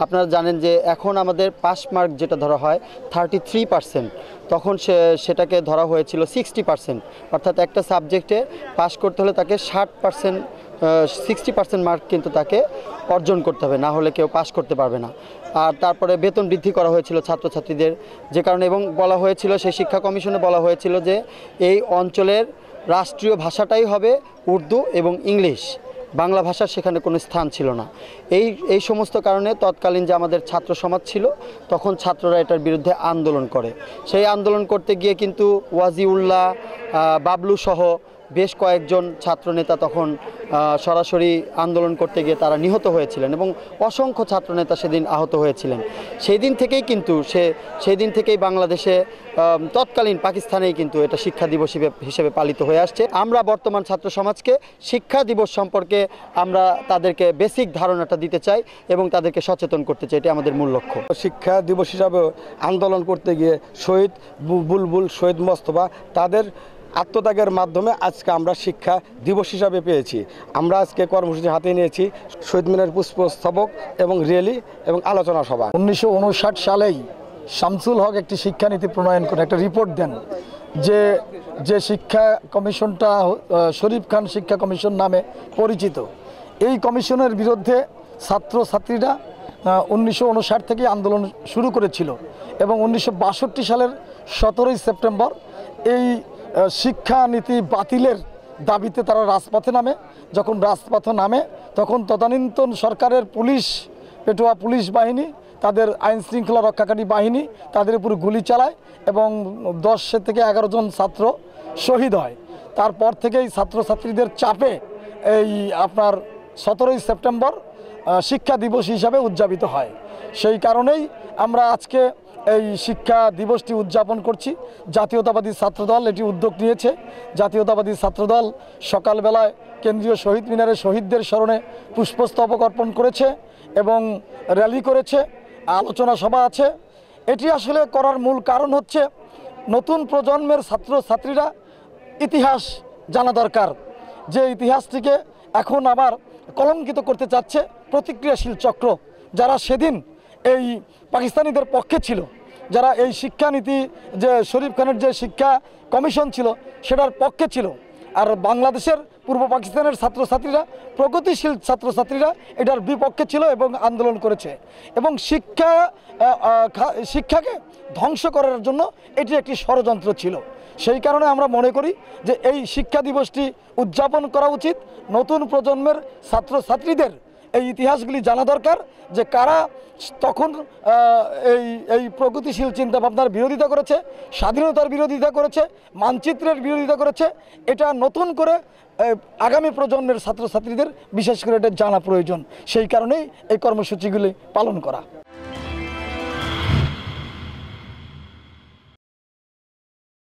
আপনারা জানেন যে এখন আমাদের পাস মার্ক যেটা ধরা হয় 33%, তখন সেটাকে ধরা হয়েছিল 60%। অর্থাৎ একটা সাবজেক্টে পাস করতে হলে তাকে 60%, 60% মার্ক কিন্তু তাকে অর্জন করতে হবে, না হলে কেউ পাস করতে পারবে না। আর তারপরে বেতন বৃদ্ধি করা হয়েছিল ছাত্রছাত্রীদের, যে কারণে এবং বলা হয়েছিল, সেই শিক্ষা কমিশনে বলা হয়েছিল যে এই অঞ্চলের রাষ্ট্রীয় ভাষাটাই হবে উর্দু এবং ইংলিশ, বাংলা ভাষার সেখানে কোনো স্থান ছিল না। এই সমস্ত কারণে তৎকালীন যে আমাদের ছাত্র সমাজ ছিল, তখন ছাত্ররা এটার বিরুদ্ধে আন্দোলন করে। সেই আন্দোলন করতে গিয়ে কিন্তু ওয়াজিউল্লাহ, বাবলু সহ বেশ কয়েকজন ছাত্রনেতা তখন সরাসরি আন্দোলন করতে গিয়ে তারা নিহত হয়েছিলেন এবং অসংখ্য ছাত্রনেতা সেদিন আহত হয়েছিলেন। সেই দিন থেকেই বাংলাদেশে তৎকালীন পাকিস্তানেই কিন্তু এটা শিক্ষা দিবস হিসেবে পালিত হয়ে আসছে। আমরা বর্তমান ছাত্র সমাজকে শিক্ষা দিবস সম্পর্কে আমরা তাদেরকে বেসিক ধারণাটা দিতে চাই এবং তাদেরকে সচেতন করতে চাই, এটি আমাদের মূল লক্ষ্য। শিক্ষা দিবস হিসাবে আন্দোলন করতে গিয়ে শহীদ বুলবুল, শহীদ মোস্তফা, তাদের আত্মত্যাগের মাধ্যমে আজকে আমরা শিক্ষা দিবস হিসাবে পেয়েছি। আমরা আজকে কর্মসূচি হাতে নিয়েছি শহীদ মিনার পুষ্পস্তবক এবং র্যালি এবং আলোচনা সভা। 1959 সালেই শামসুল হক একটি শিক্ষানীতি প্রণয়ন করে একটা রিপোর্ট দেন, যে শিক্ষা কমিশনটা শরীফ খান শিক্ষা কমিশন নামে পরিচিত। এই কমিশনের বিরুদ্ধে ছাত্রছাত্রীরা 1959 থেকে আন্দোলন শুরু করেছিল এবং 1962 সালের 17 সেপ্টেম্বর এই শিক্ষানীতি বাতিলের দাবিতে তারা রাজপথে নামে। যখন রাজপথে নামে তখন তদানীন্তন সরকারের পেটোয়া পুলিশ বাহিনী, তাদের আইন শৃঙ্খলা রক্ষাকারী বাহিনী তাদের উপর গুলি চালায় এবং 10 থেকে 11 জন ছাত্র শহীদ হয়। তারপর থেকেই ছাত্রছাত্রীদের চাপে এই আপনার 17 সেপ্টেম্বর শিক্ষা দিবস হিসাবে উদযাপিত হয়। সেই কারণেই আমরা আজকে এই শিক্ষা দিবসটি উদযাপন করছি। জাতীয়তাবাদী ছাত্রদল এটি উদ্যোগ নিয়েছে। জাতীয়তাবাদী ছাত্রদল সকালবেলায় কেন্দ্রীয় শহীদ মিনারে শহীদদের স্মরণে পুষ্পস্তবক অর্পণ করেছে এবং র্যালি করেছে, আলোচনা সভা আছে। এটি আসলে করার মূল কারণ হচ্ছে নতুন প্রজন্মের ছাত্রছাত্রীরা ইতিহাস জানা দরকার। যে ইতিহাসটিকে এখন আবার কলঙ্কিত করতে চাচ্ছে প্রতিক্রিয়াশীল চক্র, যারা সেদিন এই পাকিস্তানিদের পক্ষে ছিল, যারা এই শিক্ষানীতি যে শরীফ খানের যে শিক্ষা কমিশন ছিল সেটার পক্ষে ছিল। আর বাংলাদেশের পূর্ব পাকিস্তানের ছাত্রছাত্রীরা, প্রগতিশীল ছাত্রছাত্রীরা এটার বিপক্ষে ছিল এবং আন্দোলন করেছে এবং শিক্ষাকে ধ্বংস করার জন্য এটি একটি ষড়যন্ত্র ছিল। সেই কারণে আমরা মনে করি যে এই শিক্ষা দিবসটি উদযাপন করা উচিত। নতুন প্রজন্মের ছাত্রছাত্রীদের এই ইতিহাসগুলি জানা দরকার, যে কারা তখন এই প্রগতিশীল চিন্তাভাবনার বিরোধিতা করেছে, স্বাধীনতার বিরোধিতা করেছে, মানচিত্রের বিরোধিতা করেছে। এটা নতুন করে আগামী প্রজন্মের ছাত্রছাত্রীদের বিশেষ করে এটা জানা প্রয়োজন। সেই কারণেই এই কর্মসূচিগুলি পালন করা।